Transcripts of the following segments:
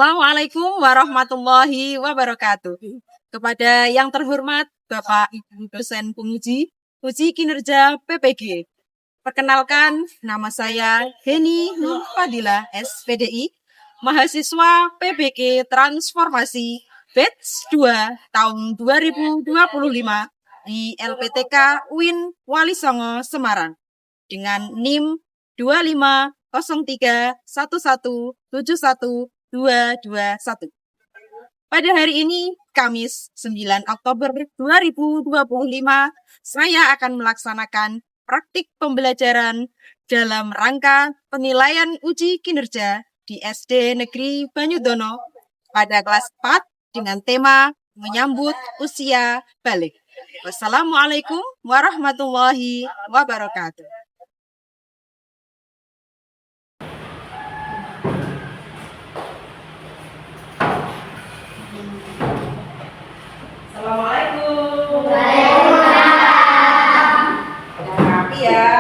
Assalamualaikum warahmatullahi wabarakatuh. Kepada yang terhormat Bapak Ibu dosen penguji kinerja PPG. Perkenalkan, nama saya Heni Nur Fadila, SPDI, mahasiswa PBG Transformasi Batch 2 tahun 2025 di LPTK UIN Wali Songo, Semarang dengan NIM 25031171 221. Pada hari ini, Kamis 9 Oktober 2025, saya akan melaksanakan praktik pembelajaran dalam rangka penilaian uji kinerja di SD Negeri Banyudono pada kelas 4 dengan tema menyambut usia balik. Wassalamualaikum warahmatullahi wabarakatuh. Assalamualaikum. Waalaikumsalam. Udah rapi ya?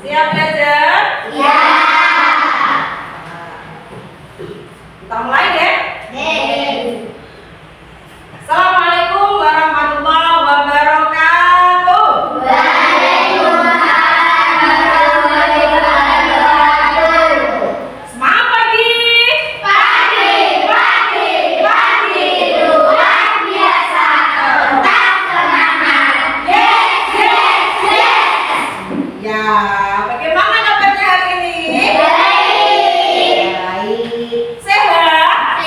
Siap belajar? Iya. Kita mulai deh. Assalamualaikum warahmatullahi wabarakatuh. Waalaikumsalam warahmatullahi wabarakatuh. Semangat pagi. Pagi. Luar biasa. Tetap semangat. Yes. Ya, bagaimana kabarnya hari ini? Baik. Sehat?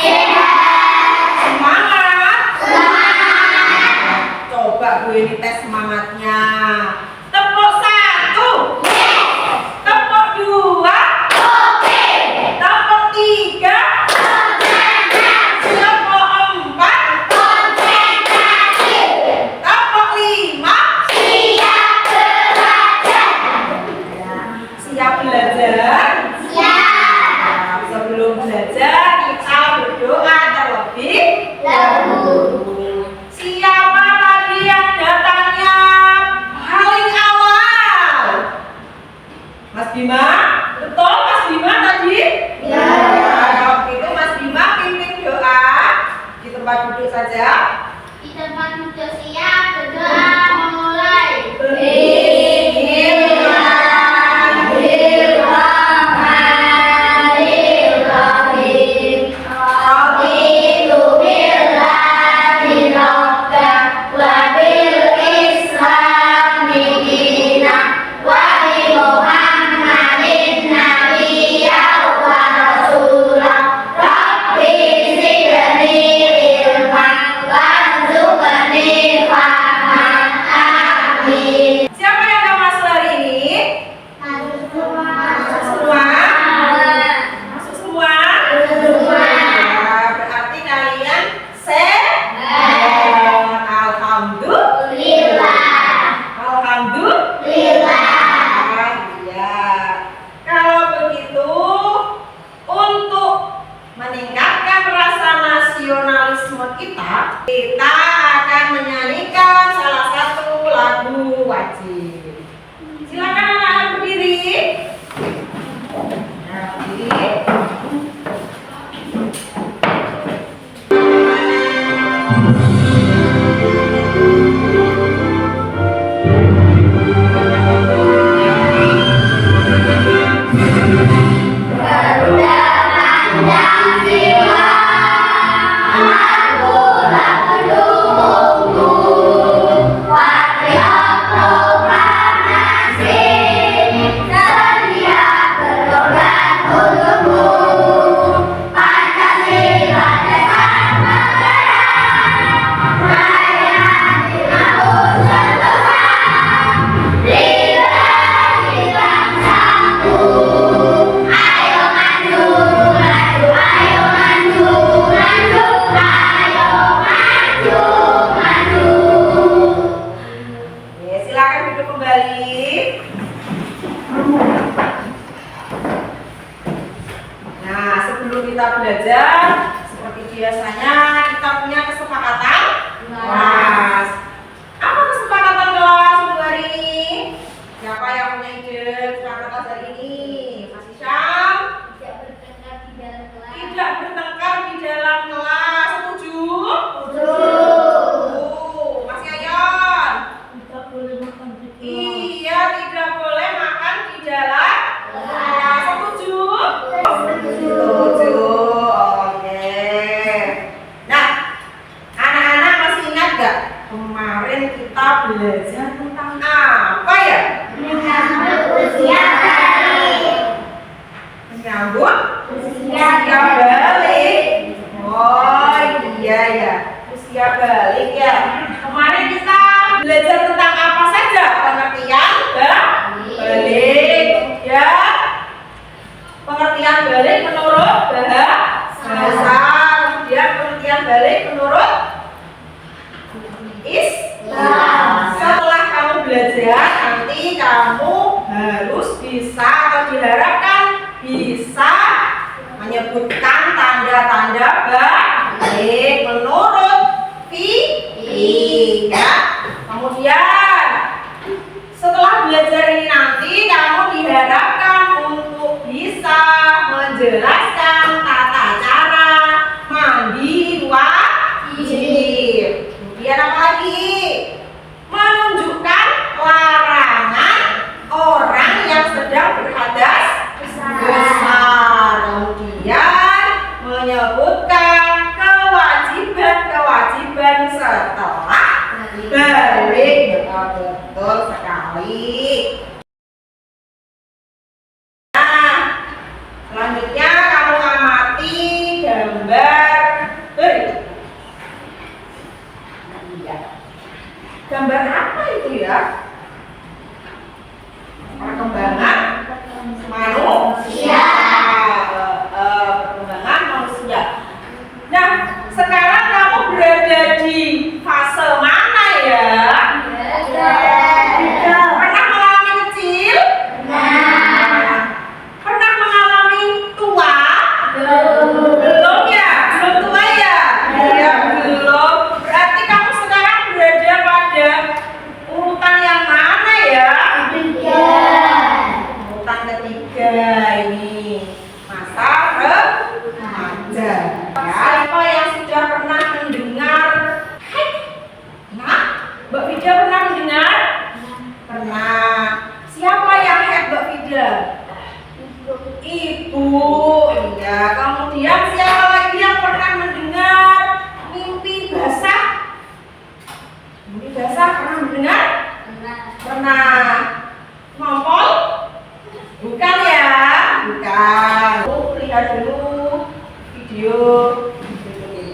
Semangat? Coba gue ini tes semangatnya. Tepuk 1. Tepuk 2. Tepuk 3. Tepuk 4. Tepuk 5. Siap belajar? Nah, sebelum belajar kita berdoa terlebih dahulu. Siapa tadi yang datangnya paling awal? Mas Bima? Betul Mas Bima tadi? Ya. Kalau begitu Mas Bima pimpin doa di tempat duduk saja. Di tempat duduk siap, berdoa memulai. Siapa yang gak masuk hari ini? Masuk semua? Masuk semua? Nah, berarti kalian sehat. Alhamdulillah. Ya. Kalau begitu, untuk meningkatkan rasa nasionalisme kita akan menyanyikan salah satu lagu wajib. Silakan anak-anak berdiri. Nah, berdiri. Oke, silakan duduk kembali. Nah, sebelum kita belajar, seperti biasanya kita punya kesepakatan. Kelas. Apa kesepakatan kelas untuk hari ini? Siapa yang punya ide kesepakatan hari ini? Mas Isyam? Tidak bertengkar di dalam kelas. Tidak bertengkar bisa atau diharapkan bisa menyebutkan tanda-tanda baik menurut Vi. Ya. Kemudian setelah belajar ini nanti kamu diharapkan untuk bisa menjelaskan tata cara mandi wajib. Kemudian apa lagi? Menunjukkan larangan orang yang sedang berhadas besar. Kemudian menyebutkan kewajiban setelah balik. Betul sekali. Nah, selanjutnya kamu amati gambar berikut. Gambar apa itu ya? Perkembangan manusia. Perkembangan manusia. Nah, sekarang kamu berada di fase mana ya? Pernah mengalami kecil? Pernah mengalami tua? Belum ya? Belum tua ya? Ya belum. Berarti kamu sekarang berada pada urutan yang mana ya? Urutan ketiga ini. Masa remaja. Ya, siapa yang sudah pernah mendengar? Nah, Mbak Vida pernah mendengar? Pernah. Siapa yang head Mbak Vida? Ibu. Iya. Kemudian siapa lagi yang pernah mendengar mimpi basah? Mimpi basah pernah mendengar? Pernah. Ngompol? Bukan ya? Bukan. Lihat dulu video berikut ini.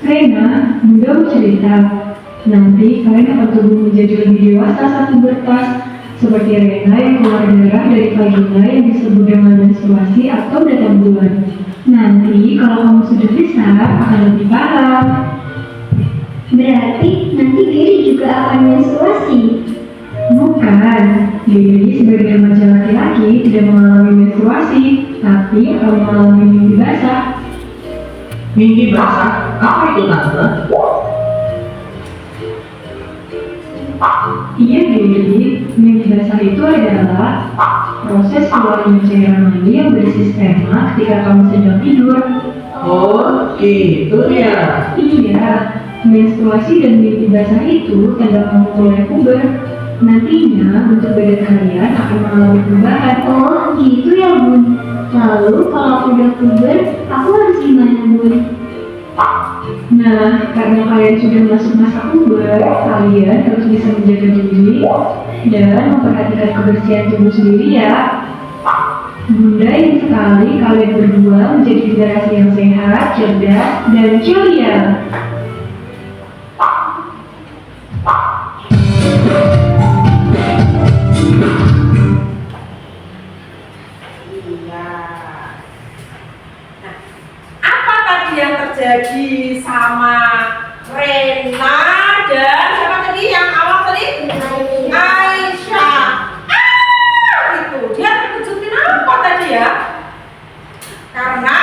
Rena, Bunda mau cerita. Nanti kalian akan tumbuh menjadi lebih dewasa saat pubertas, seperti Rena yang keluar darah dari vagina yang disebut dengan menstruasi atau datang bulan. Nanti kalau kamu sudah besar akan lebih paham. Berarti nanti Gary juga akan menstruasi. Bukan, Gary sebagai remaja laki-laki tidak mengalami menstruasi, tapi akan mengalami mimpi basah. Mimpi basah? Apa itu tante? Iya Gary, mimpi basah itu adalah proses keluarnya cairan mani yang bersistema ketika kamu sedang tidur. Oh, gitu ya. Iya, menstruasi dan mimpi basah itu tanda kamu mulai puber. Nantinya bentuk badan kalian akan mengalami perubahan. Oh, gitu ya, Bun. Lalu kalau aku udah puber, aku harus gimana, Bun? Nah, karena kalian sudah masuk masa puber, kalian harus bisa menjaga diri dan memperhatikan kebersihan tubuh sendiri ya. Bunda ingin sekali kalian berdua menjadi generasi yang sehat, cerdas, dan ceria. jadi sama Rena dan siapa tadi yang awal tadi? Aisyah. Itu dia terkejutin apa tadi ya? Karena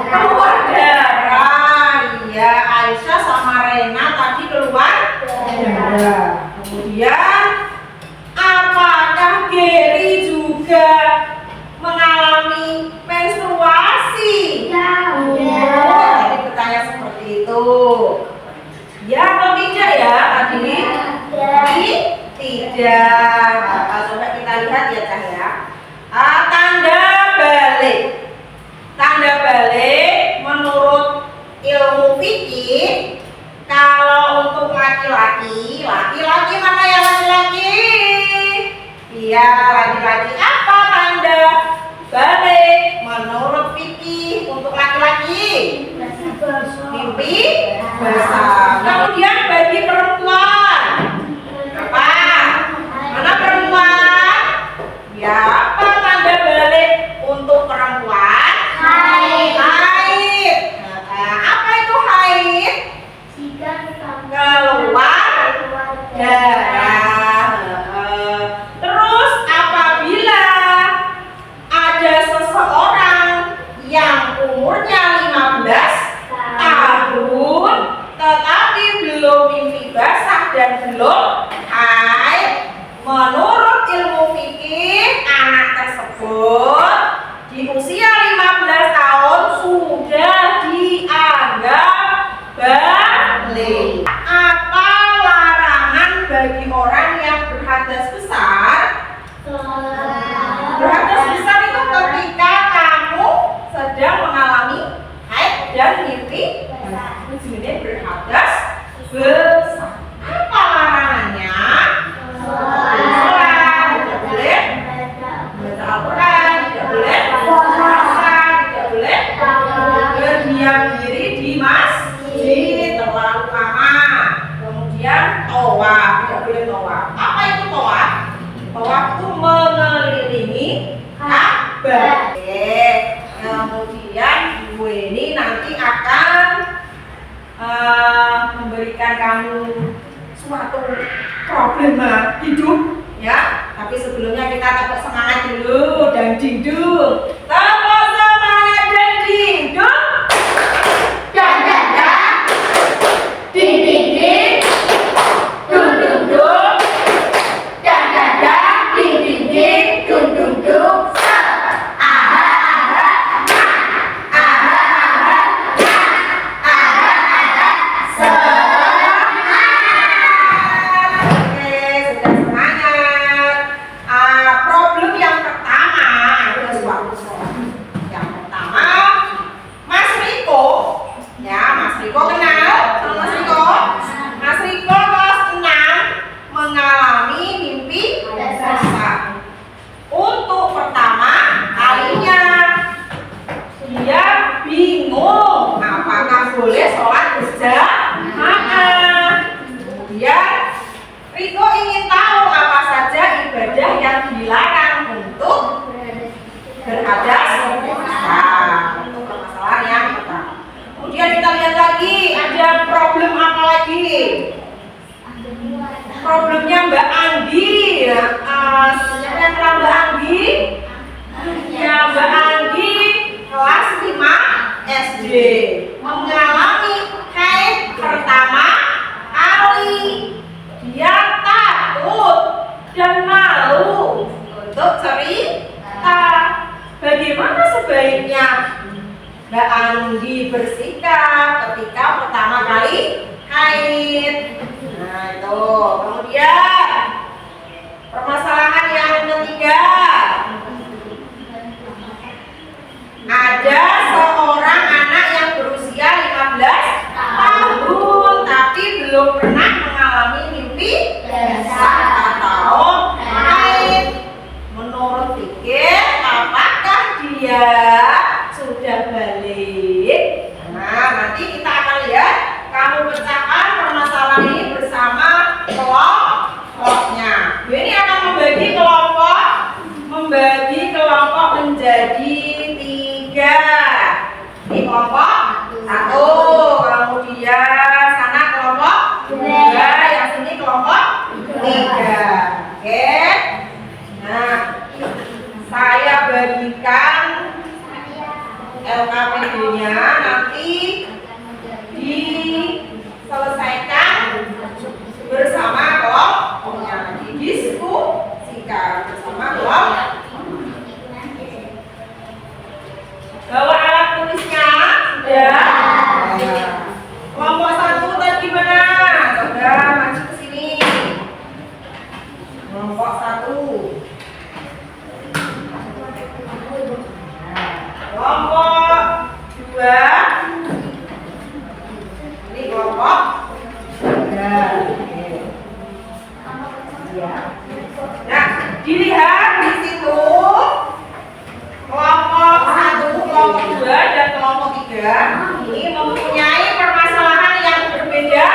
keluar darah. Iya, Aisyah sama Rena tadi keluar darah. Kemudian apakah Gary juga mengalami menstruasi? Tadi bertanya seperti itu. Ya atau tidak ya tadi? Tidak. Coba kita lihat ya Cah ya. Tanda balik. Tanda balik menurut ilmu fikih, kalau untuk laki-laki mana ya laki-laki? Iya, laki-laki. Apa tanda balik menurut fikih untuk laki-laki? Mimpi basah. Kemudian bagi perempuan apa? Mana perempuan? Ya, apa tanda balik untuk perempuan? Haid. Apa itu haid? Keluar darah. Terus apabila ada seseorang yang umurnya 15 tahun tetapi belum mimpi basah dan belum haid, menurut ilmu fikih anak tersebut di usia 15 tahun sudah dianggap balik. Apa larangan bagi orang yang berhadas besar? Berhadas besar itu ketika kamu sedang mengalami haid dan mimpi ini berhadas besar. Apa larangannya? Sholat, tidak boleh baca Al-Quran, tidak boleh puasa, tidak boleh berdiam diri di masjid terlalu lama. Kemudian tawaf, tidak boleh tawaf. Apa itu tawaf? Tawaf itu mengelilingi Ka'bah. Kemudian ibu ini nanti akan memberikan kamu suatu problema hidup ya. Tapi sebelumnya kita tepuk semangat dulu dan dingdung. Tepuk semangat dan dingdung. Dan ding ding ding. Dung dung dung. Dan ding ding ding. Dung dung dung. Riko ingin tahu apa saja ibadah yang dilarang untuk berhadas besar. Untuk permasalahan yang pertama. Kemudian kita lihat lagi B-nya nanti diselesaikan bersama kelompoknya, didiskusikan bersama kelompok. Bawa alat tulisnya sudah. Kelompok 1 tadi mana? Coba maju ke sini. Kelompok 1. Kelompok 2. Ini kelompok 3. Ya. Nah, dilihat di situ kelompok 1, kelompok 2 dan kelompok 3 ini mempunyai permasalahan yang berbeda.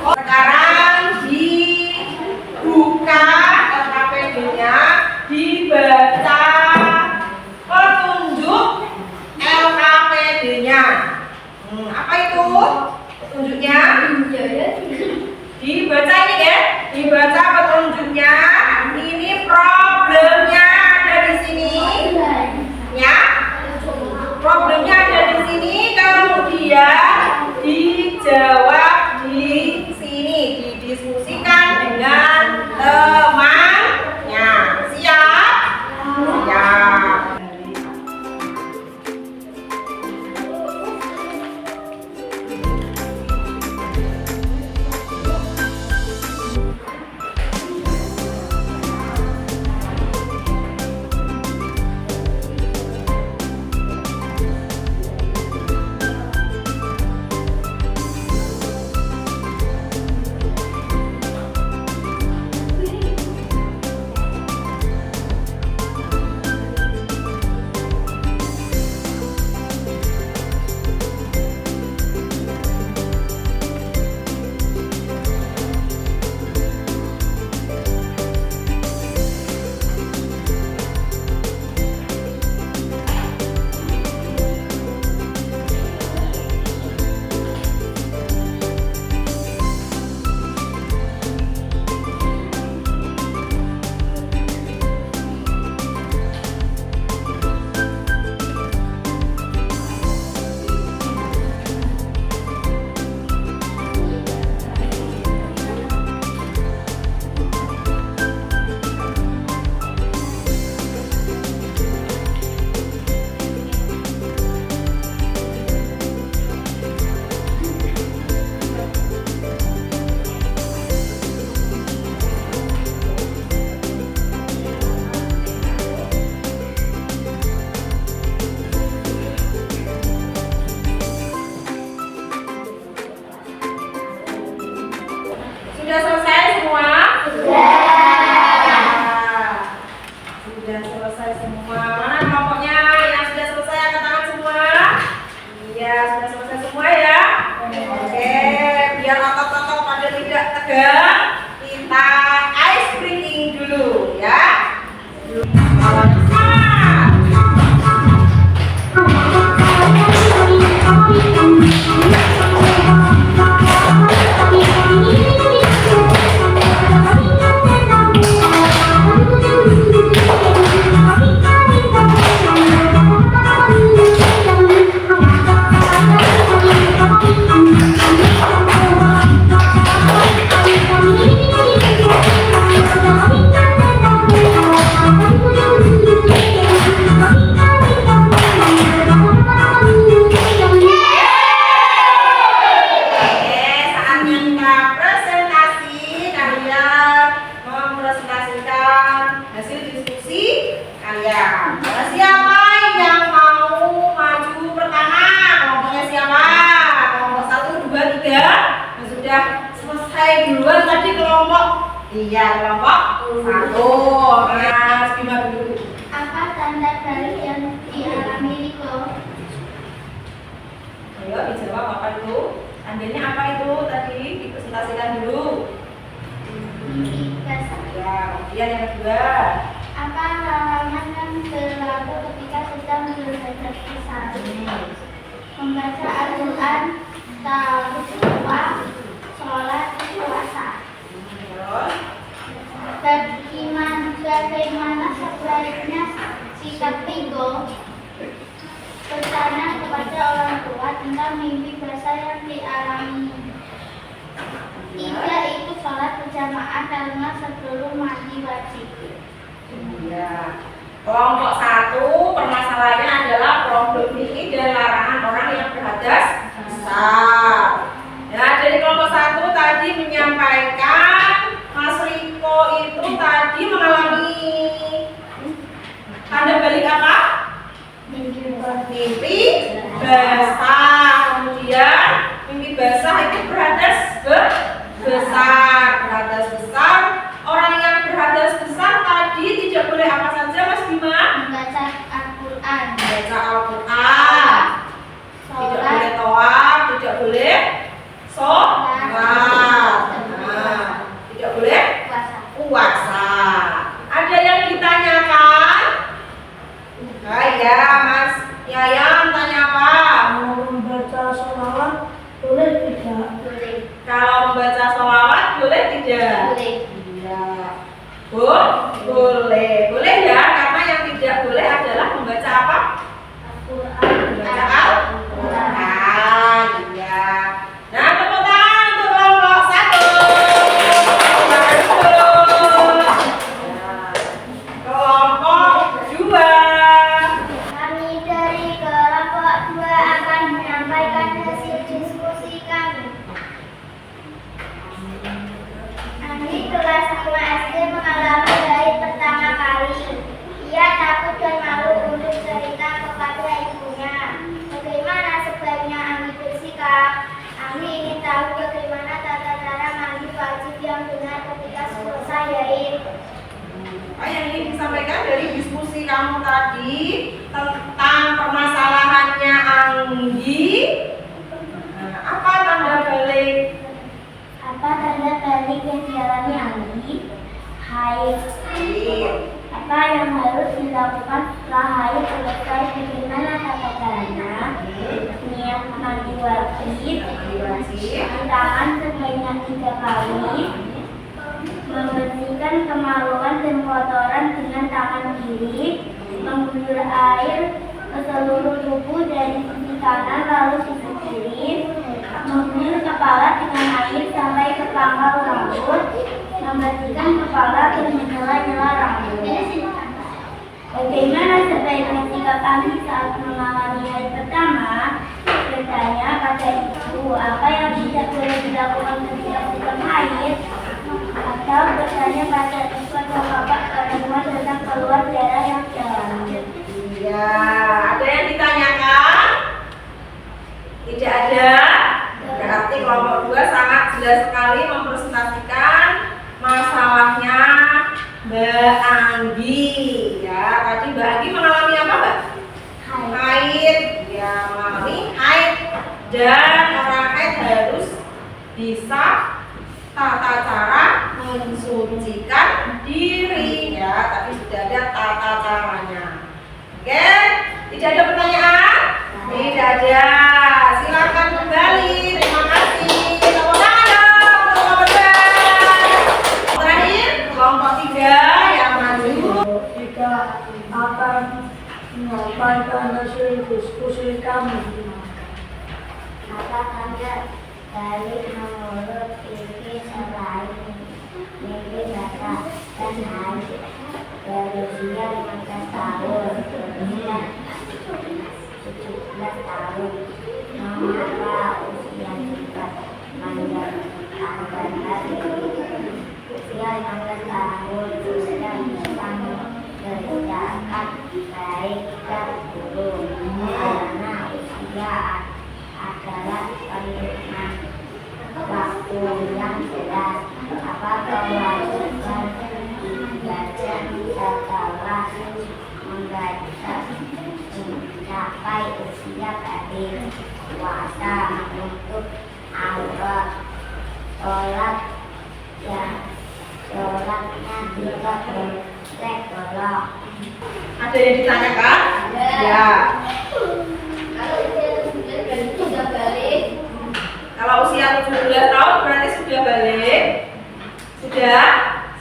Sekarang dibuka LKPD-nya, dibaca petunjuk LKPD-nya. Apa itu petunjuknya? Dibaca ini ya, dibaca petunjuknya. Ini problemnya ada di sini, ya. Problemnya ada di sini, kemudian dijawab di sini, didiskusikan dengan temannya. Siap? Siap. Sudah selesai semua? Sudah selesai semua. Mana kelompoknya yang sudah selesai? Angkat tangan semua. Iya, sudah selesai semua ya. Oke, biar otot-otot pada tidak tegang, kita ice breathing dulu ya. Siapa yang mau maju pertama? Kelompoknya siapa? Kelompok 1, 2, 3. Sudah selesai duluan tadi kelompok. Iya, kelompok 1. Mas Bima dulu. Apa tanda balik yang dialami Riko? Ayo dijawab apa itu? Tandanya apa itu tadi? Dipresentasikan dulu. Ya, kemudian yang kedua. Apa halaman yang berlaku ketika sedang belajar kisah? Membaca Al-Quran, tawaf, sholat, puasa. Bagaimana sebaiknya sikap Riko? bertanya kepada orang tua tentang mimpi basah yang dialami. 3. Ikut sholat berjamaah karena sebelum mandi wajib. Ya. Kelompok 1 permasalahannya adalah problem fikih dan larangan orang yang berhadas besar. Ya, dari kelompok 1 tadi menyampaikan Mas Riko itu tadi mengalami tanda balik apa? Mimpi basah. Kemudian mimpi basah itu berhadas besar. Berhadas besar. Orang yang berhadas besar tadi tidak boleh apa saja, Mas Bima? Membaca Al-Quran. Baca Al-Quran. Tidak boleh toab, tidak boleh sholat. Nah, tidak boleh puasa. Ada yang ditanyakan? Nah, ya, Mas Yayan tanya apa? Mau membaca sholawat boleh tidak? Boleh. Kalau membaca sholawat boleh tidak? Boleh. Iya. Boleh. Boleh ya, karena yang tidak boleh adalah membaca apa? Membaca Al-Quran. Iya. Nah, tepuk tangan untuk kelompok 1. Nah, kelompok 2. Kami dari kelompok 2 akan menyampaikan hasil diskusi kami. Kami kelas 5 SD mengalami haid pertama kali. Ia takut dan malu untuk cerita kepada ibunya. Bagaimana sebaiknya Ami bersikap? Ami ingin tahu bagaimana tata cara mandi wajib yang benar ketika selesai haid. Apa yang ingin disampaikan dari diskusi kamu tadi tentang permasalahannya Anggi? Nah, apa tanda balik? Apa tanda balik yang dialami Ami? Haid. Apa yang harus dilakukan setelah haid selesai? Bagaimana tata caranya? Niat mandi wajib. Cuci tangan sebanyak 3 kali. Membersihkan kemaluan dan kotoran dengan tangan kiri. Mengguyur air ke seluruh tubuh dari sisi kanan lalu sisi kiri. Mengguyur kepala dengan air sampai ke pangkal rambut. Membersihkan kepala dan menyela-nyela rambut. Bagaimana sebaiknya sikap kami saat mengalami haid pertama? Bertanya pada ibu apa yang tidak boleh dilakukan ketika sedang haid, atau bertanya pada ibu atau bapak perempuan tentang keluar darah yang dalam. Ya, ada yang ditanyakan? Tidak ada. Berarti kelompok 2 sangat jelas sekali mempresentasikan masalahnya Mbak Anggi. Ya, tadi Mbak Anggi mengalami apa, Mbak? Haid. Ya, mengalami haid. Dan orang haid harus bisa tata cara mensucikan diri. Ya, tadi sudah ada tata caranya. Oke, tidak ada pertanyaan? Tidak ada. Silakan kembali. Terima kasih. Tepuk tangan dong untuk kelompok 2. Terakhir, kelompok 3 yang maju. Jika akan menyampaikan hasil diskusi kami. Apa tanda balik menurut ini selain mimpi basah dan haid? Berusia 15 tahun, berusia 17 tahun. Mengapa usia cepat menjadi usia 15 tahun sudah bisa mengerjakan baik dan buruk, karena usia adalah penentuan waktu yang jelas. Apakah kewajiban dibaca setelah membaca mencapai usia balik? Puasa menutup aurat, sholatnya tidak boleh bolong. Ada yang ditanyakan? Ya. Kalau usia 17 tahun berarti sudah balik. Sudah?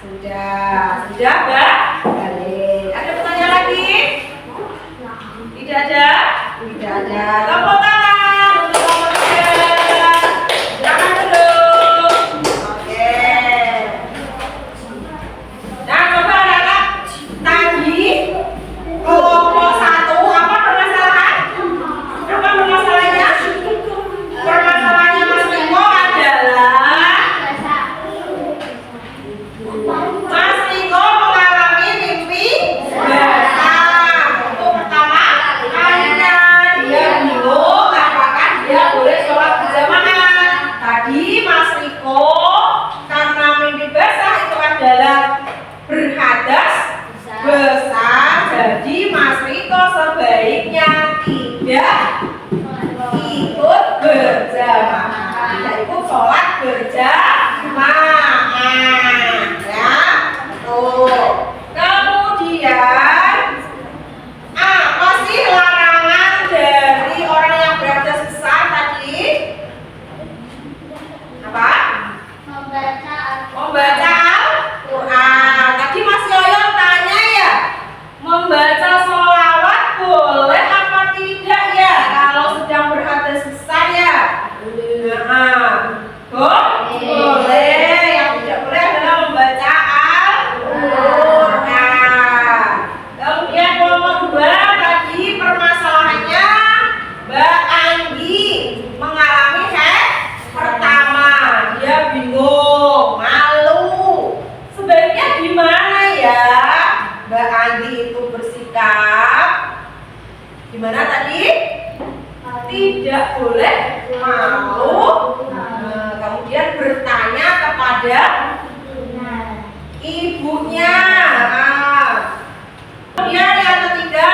Sudah balik. Ada pertanyaan lagi? Tidak ada? Tidak saja. Tepuk tangan untuk kelompok 3. Silakan duduk. Oke. Nah, coba anak-anak tadi kelompok 1 apa permasalahan? Apa permasalahannya? Permasalahannya Mas Riko adalah Mas Riko mengalami mimpi basah. Untuk pertama kalinya dia bingung apakah dia boleh sholat berjamaah. Tadi Mas Riko karena mimpi basah itu adalah berhadas besar, jadi Mas Riko sebaiknya tidak ikut berjamaah, tidak ikut sholat berjamaah, ya. Tuh. Kemudian apa sih larangan dari orang yang berhadas besar tadi? Apa? Membaca Al-Quran. Tadi Mas Yoyon tanya ya, membaca sholawat boleh apa tidak ya kalau sedang berhadas besar ya? Boleh. Yang tidak boleh adalah membaca Al-Quran. Kemudian kelompok 2 tadi permasalahannya Mbak Anggi mengalami haid pertama. Dia bingung, malu. Sebaiknya gimana ya Mbak Anggi itu bersikap? Gimana tadi? Tidak boleh malu. Kemudian bertanya kepada ibunya. Kemudian yang ketiga,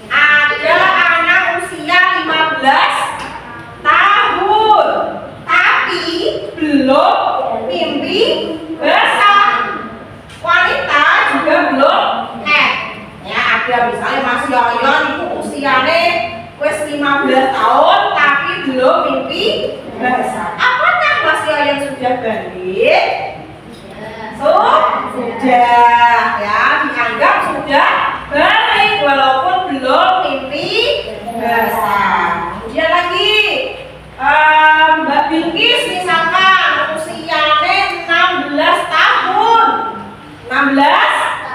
ada anak usia 15 tahun tapi belum mimpi basah. Wanita juga belum haid. Ya, ada misalnya Mas Yoyon itu usianya wis 15 tahun tapi belum mimpi basah. Apakah Mas Yoyon sudah balik? Sudah, ya, dianggap sudah balik walaupun belum mimpi basah. Kemudian lagi Mbak Bilkis misalkan usianya 16 tahun. 16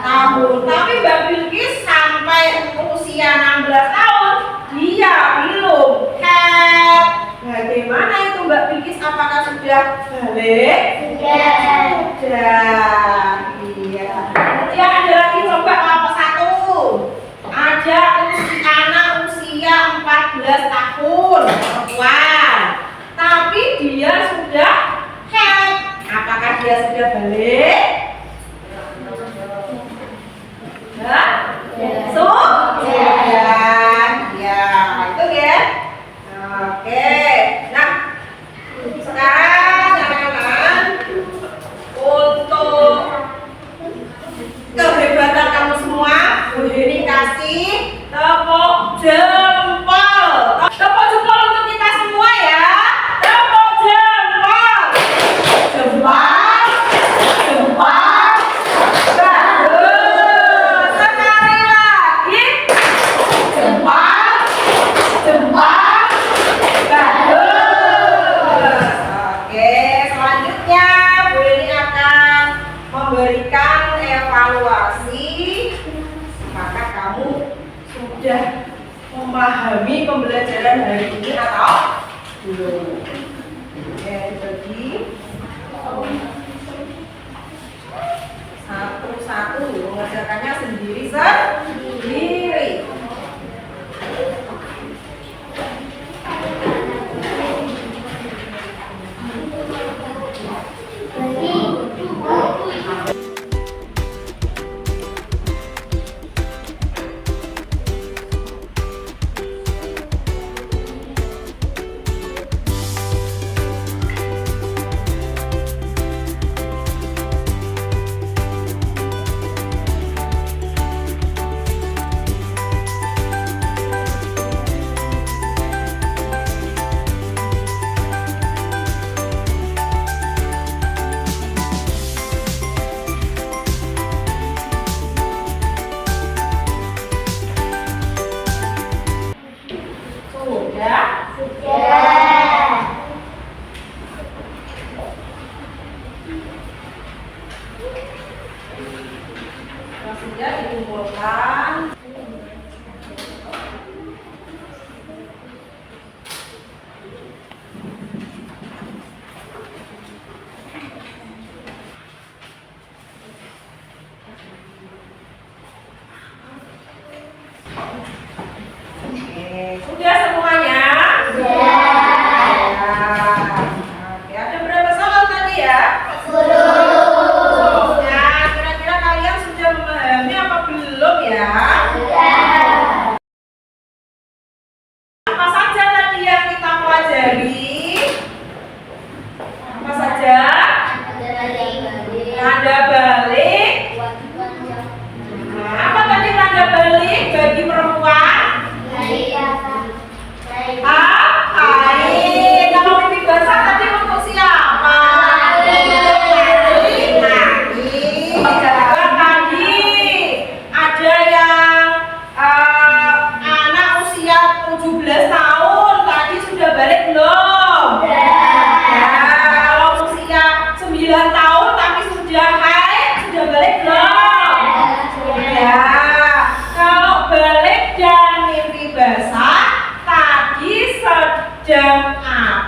tahun, tapi Mbak Bilkis sampai usia 16 tahun dia belum haid. Bagaimana itu Mbak Bilkis? Apakah sudah balik? Sudah. Iya. Kemudian ada lagi coba kelompok 1. Ada anak usia 14 tahun perempuan, tapi dia sudah haid. Apakah dia sudah balik? Sudah. Ya, itu ya. Oke. Nah, sekarang teman-teman, untuk kehebatan kamu semua, Bu Heni kasih tepuk jempol. Tepuk jempol untuk kita semua ya. Tepuk jempol. Jempol. Jempol. Bagus. Sekali lagi. Jempol. Jempol. Bagus. Oke, selanjutnya Bu Heni akan memberikan evaluasi. Maka kamu sudah memahami pembelajaran hari ini atau belum? Oke, dibagi satu-satu, mengerjakannya sendiri-sendiri.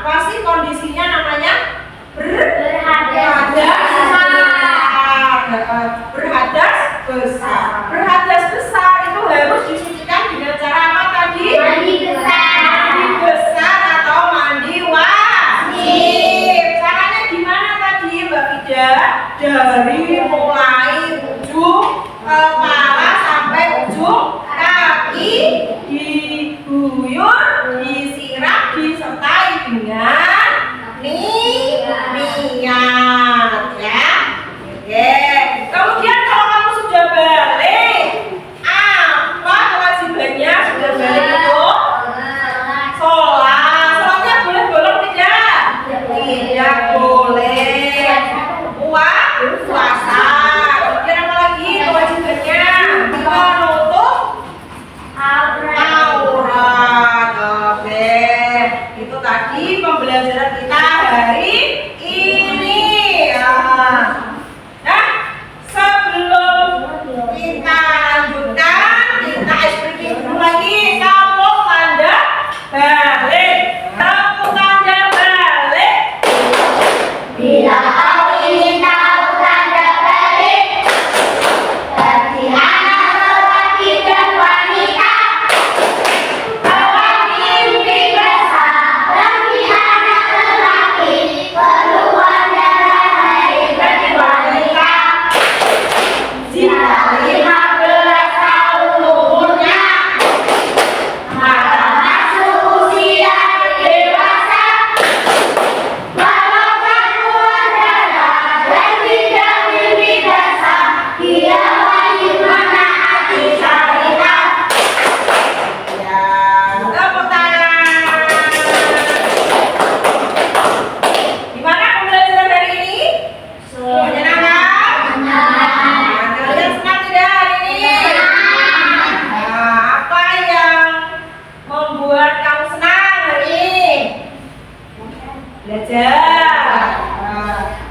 apa sih kondisinya namanya? Berhadas Berhadas besar. Berhadas besar itu harus disucikan dengan cara apa tadi? mandi besar. Mandi besar atau mandi wajib. Caranya gimana tadi Mbak Fida? Dari mulai ujung kepala sampai ujung kaki diguyur, disiram, disertai dengan niat ya. Oke. Kemudian kalau kamu sudah balik, apa kewajibannya sudah balik itu? Sholat. Sholatnya boleh bolong tidak? Tidak boleh. Puasa. Kemudian apa lagi kewajibannya? Menutup aurat. Oke. Itu tadi pembelajaran kita hari ini. Nah, sebelum kita lanjutkan, kita explain dulu lagi tepuk tanda balik. Tepuk tanda balik. Bila kau ingin tahu tanda balik bagi anak lelaki dan wanita, bawa mimpi besar. Bagi anak lelaki keluar darah air bagi wanita. Jika 15 tahun umurnya, maka masuk usia dewasa. Walau tak keluar darah dan tidak mimpi basah, dia wajib menaati syariat. Ya, tepuk tangan. Gimana pembelajaran hari ini? Menyenangkan? Kalian senang tidak hari ini? Nah, apa yang membuat kamu senang hari ini? Belajar.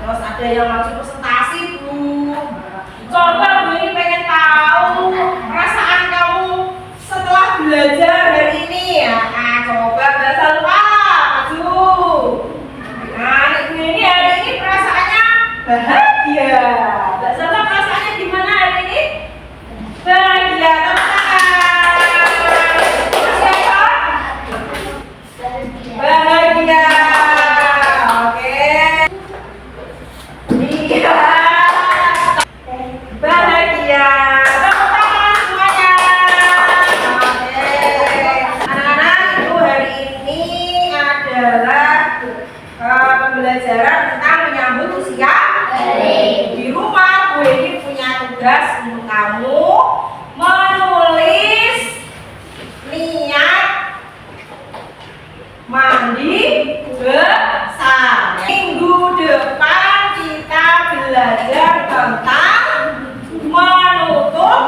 Terus ada yang langsung presentasi, Bu. Coba Bu ini pengen tahu perasaan kamu setelah belajar hari ini ya. Nah, coba bahasa lupa, maju. Nah, Ibu ini hari ini perasaannya bahagia. Mbak Salma perasaannya gimana hari ini? Bahagia. Tepuk tangan. Siapa? Bahagia. Oke. Iya. Bahagia. Tepuk tangan semuanya. Oke. Anak-anak, itu hari ini adalah pembelajaran tentang menyambut usia. Di rumah, Bu ini punya tugas untuk kamu menulis niat mandi besar. Minggu depan kita belajar tentang menutup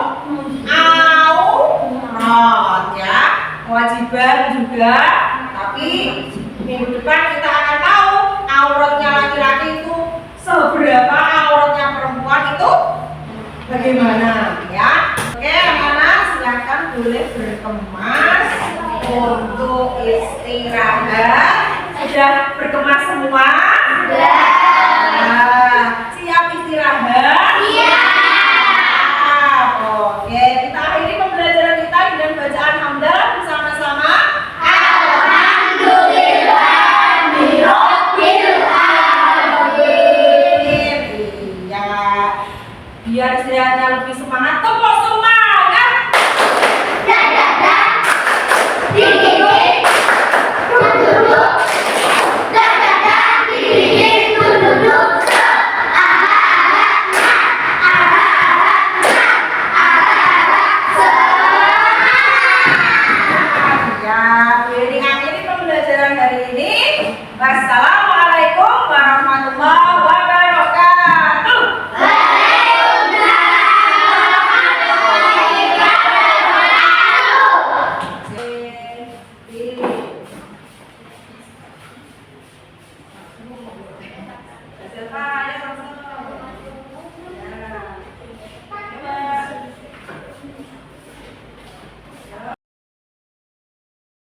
aurat ya. Kewajiban juga, tapi minggu depan kita akan tahu auratnya laki-laki itu seberapa, auratnya perempuan itu bagaimana ya. Oke anak-anak, silakan boleh berkemas untuk istirahat. Sudah berkemas semua? Sudah.